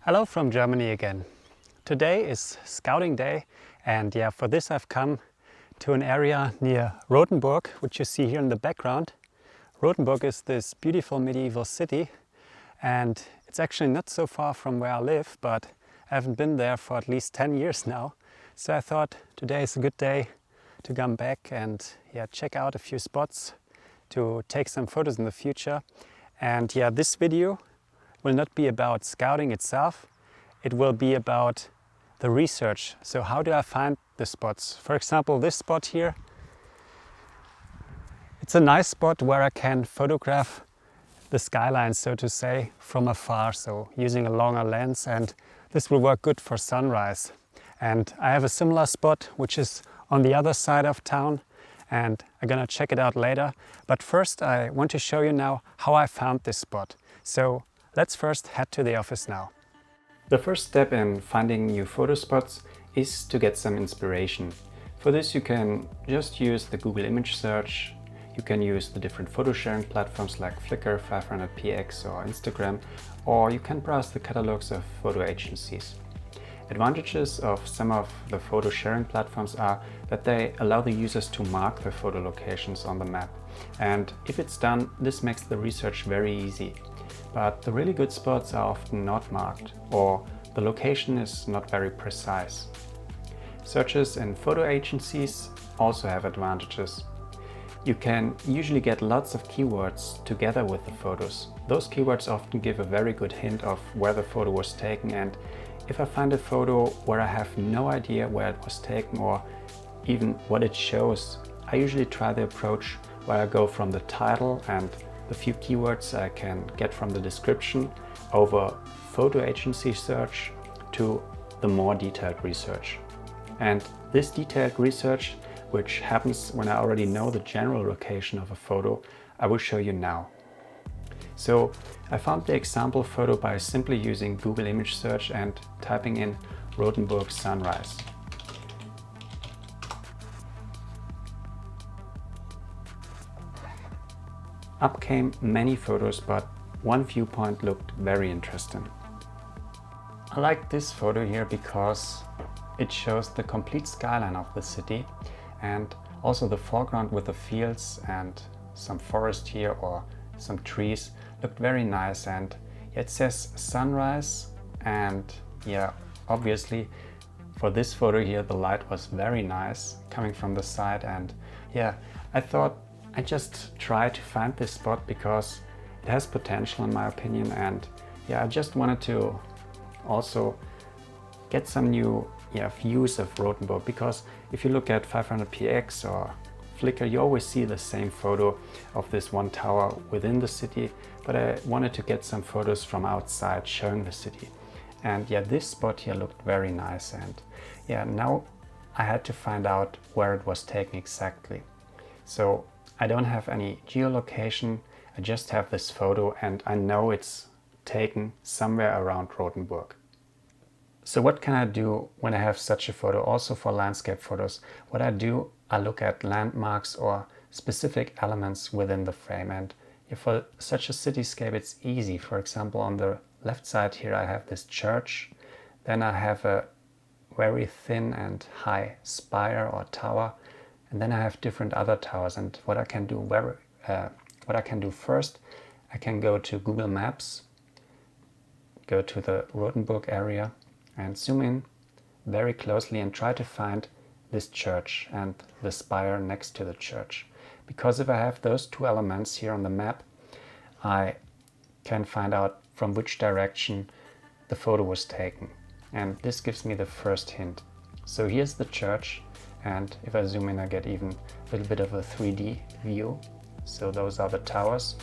Hello from Germany again. Today is scouting day, and for this I've come to an area near Rothenburg, which you see here in the background. Rothenburg is this beautiful medieval city, and it's actually not so far from where I live, but I haven't been there for at least 10 years now. So I thought today is a good day to come back and check out a few spots to take some photos in the future. And this video will not be about scouting itself, it will be about the research. So how do I find the spots? For example, this spot here, it's a nice spot where I can photograph the skyline, so to say, from afar, so using a longer lens, and this will work good for sunrise. And I have a similar spot which is on the other side of town, and I'm gonna check it out later. But first I want to show you now how I found this spot. So let's first head to the office now. The first step in finding new photo spots is to get some inspiration. For this you can just use the Google image search. You can use the different photo sharing platforms like Flickr, 500px or Instagram, or you can browse the catalogs of photo agencies. Advantages of some of the photo sharing platforms are that they allow the users to mark their photo locations on the map. And if it's done, this makes the research very easy. But the really good spots are often not marked, or the location is not very precise. Searches in photo agencies also have advantages. You can usually get lots of keywords together with the photos. Those keywords often give a very good hint of where the photo was taken, and if I find a photo where I have no idea where it was taken or even what it shows, I usually try the approach where I go from the title and the few keywords I can get from the description over photo agency search to the more detailed research. And this detailed research, which happens when I already know the general location of a photo, I will show you now. So I found the example photo by simply using Google image search and typing in Rothenburg sunrise. Up came many photos, but one viewpoint looked very interesting. I like this photo here because it shows the complete skyline of the city, and also the foreground with the fields and some forest here or some trees looked very nice. And it says sunrise, and obviously for this photo here the light was very nice coming from the side. And I thought I just try to find this spot because it has potential in my opinion, and I just wanted to also get some new views of Rothenburg, because if you look at 500px or Flickr, you always see the same photo of this one tower within the city, but I wanted to get some photos from outside showing the city. And this spot here looked very nice, and now I had to find out where it was taken exactly. So I don't have any geolocation, I just have this photo and I know it's taken somewhere around Rothenburg. So what can I do when I have such a photo? Also for landscape photos, what I do, I look at landmarks or specific elements within the frame. And for such a cityscape it's easy. For example, on the left side here I have this church, then I have a very thin and high spire or tower, and then I have different other towers. And what I can do first, I can go to Google Maps, go to the Rothenburg area and zoom in very closely and try to find this church and the spire next to the church. Because if I have those two elements here on the map, I can find out from which direction the photo was taken. And this gives me the first hint. So here's the church, and if I zoom in I get even a little bit of a 3D view. So those are the towers,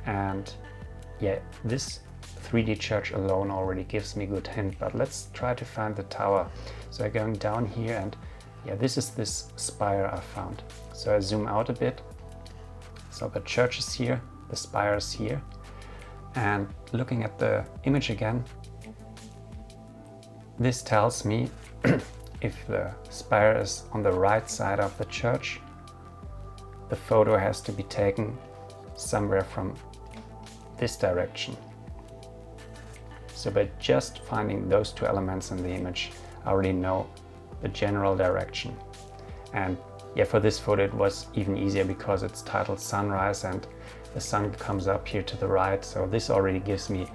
and this 3D church alone already gives me a good hint, but let's try to find the tower. So I'm going down here, and this is this spire I found. So I zoom out a bit. So the church is here, the spire is here, and looking at the image again, this tells me if the spire is on the right side of the church, the photo has to be taken somewhere from this direction. So by just finding those two elements in the image, I already know the general direction. And yeah, for this photo it was even easier because it's titled sunrise and the sun comes up here to the right. So this already gives me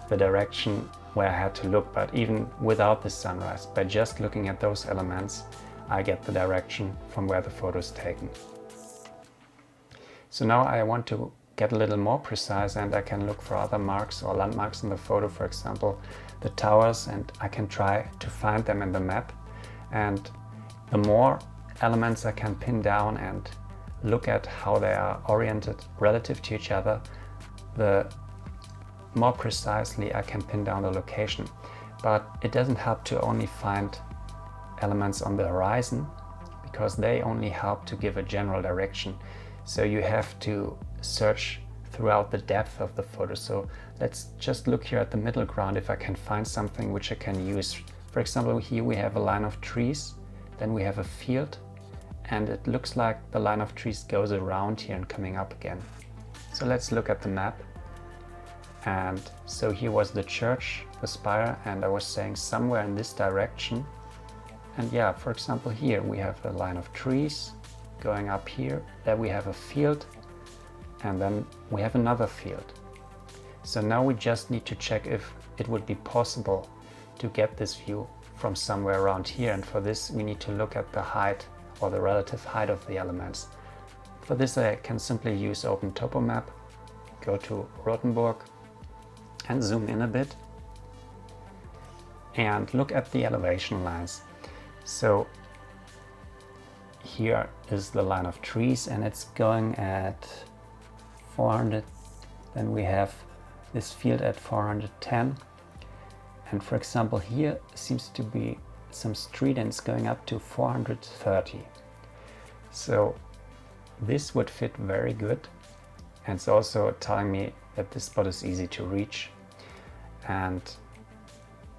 the direction where I had to look. But even without the sunrise, by just looking at those elements, I get the direction from where the photo is taken. So now I want to get a little more precise and I can look for other marks or landmarks in the photo, for example the towers, and I can try to find them in the map. And the more elements I can pin down and look at how they are oriented relative to each other, the more precisely I can pin down the location. But it doesn't help to only find elements on the horizon, because they only help to give a general direction. So you have to search throughout the depth of the photo. So let's just look here at the middle ground if I can find something which I can use. For example, here we have a line of trees, then we have a field, and it looks like the line of trees goes around here and coming up again. So let's look at the map. And so here was the church, the spire, and I was saying somewhere in this direction. And yeah, for example, here we have a line of trees going up here, there we have a field, and then we have another field. So now we just need to check if it would be possible to get this view from somewhere around here, and for this we need to look at the height or the relative height of the elements. For this I can simply use OpenTopoMap, go to Rothenburg and zoom in a bit and look at the elevation lines. So here is the line of trees and it's going at 400, then we have this field at 410, and for example here seems to be some street and it's going up to 430. So this would fit very good, and it's also telling me that this spot is easy to reach. And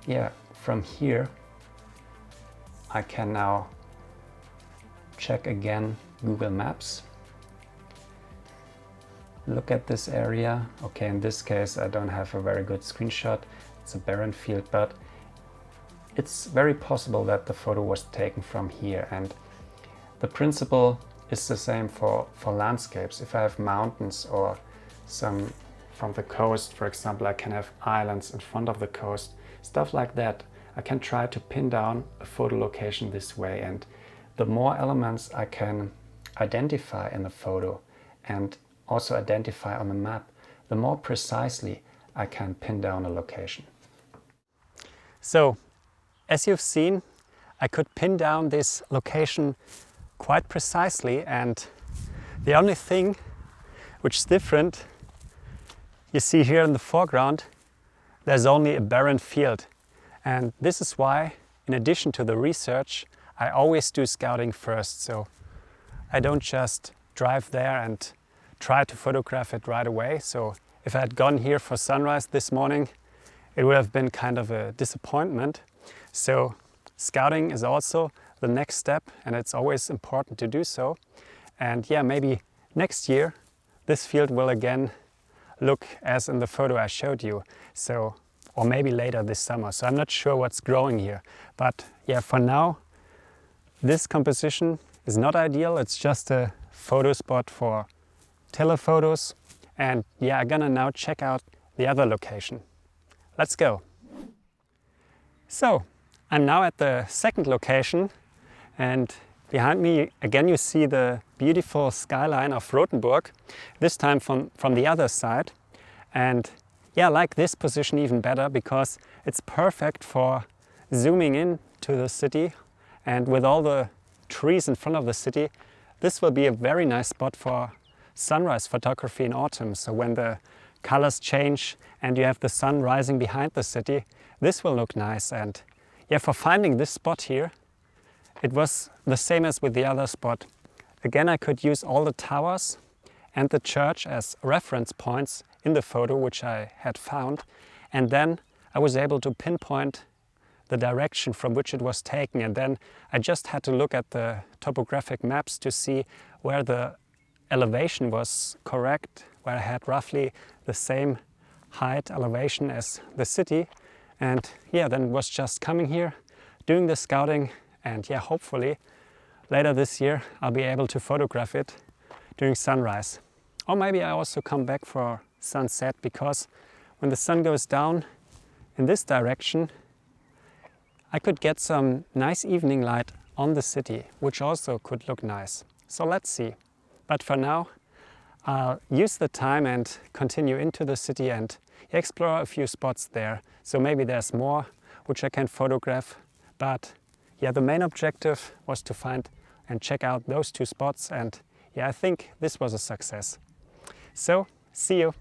yeah, from here I can now check again Google Maps, look at this area. Okay, in this case I don't have a very good screenshot, it's a barren field, but it's very possible that the photo was taken from here. And the principle is the same for landscapes. If I have mountains or some from the coast, for example, I can have islands in front of the coast, stuff like that. I can try to pin down a photo location this way, and the more elements I can identify in the photo and also identify on the map, the more precisely I can pin down a location. So, as you've seen, I could pin down this location quite precisely, and the only thing which is different, you see here in the foreground, there's only a barren field. And this is why, in addition to the research, I always do scouting first. So I don't just drive there and try to photograph it right away. So if I had gone here for sunrise this morning, it would have been kind of a disappointment. So scouting is also the next step, and it's always important to do so. And yeah, maybe next year this field will again look as in the photo I showed you. So, or maybe later this summer. So I'm not sure what's growing here. But yeah, for now, this composition is not ideal. It's just a photo spot for telephotos. And yeah, I'm gonna now check out the other location. Let's go. So, I'm now at the second location, and behind me again you see the beautiful skyline of Rothenburg, this time from the other side. And yeah, I like this position even better because it's perfect for zooming in to the city, and with all the trees in front of the city, this will be a very nice spot for sunrise photography in autumn. So when the colors change and you have the sun rising behind the city, this will look nice. And yeah, for finding this spot here, it was the same as with the other spot. Again, I could use all the towers and the church as reference points in the photo which I had found, and then I was able to pinpoint the direction from which it was taken, and then I just had to look at the topographic maps to see where the elevation was correct, where I had roughly the same height elevation as the city, And yeah, then was just coming here, doing the scouting, and yeah, hopefully later this year I'll be able to photograph it during sunrise. Or maybe I also come back for sunset, because when the sun goes down in this direction, I could get some nice evening light on the city, which also could look nice. So let's see. But for now, I'll use the time and continue into the city and explore a few spots there. So maybe there's more which I can photograph. But yeah, the main objective was to find and check out those two spots. And yeah, I think this was a success. So see you.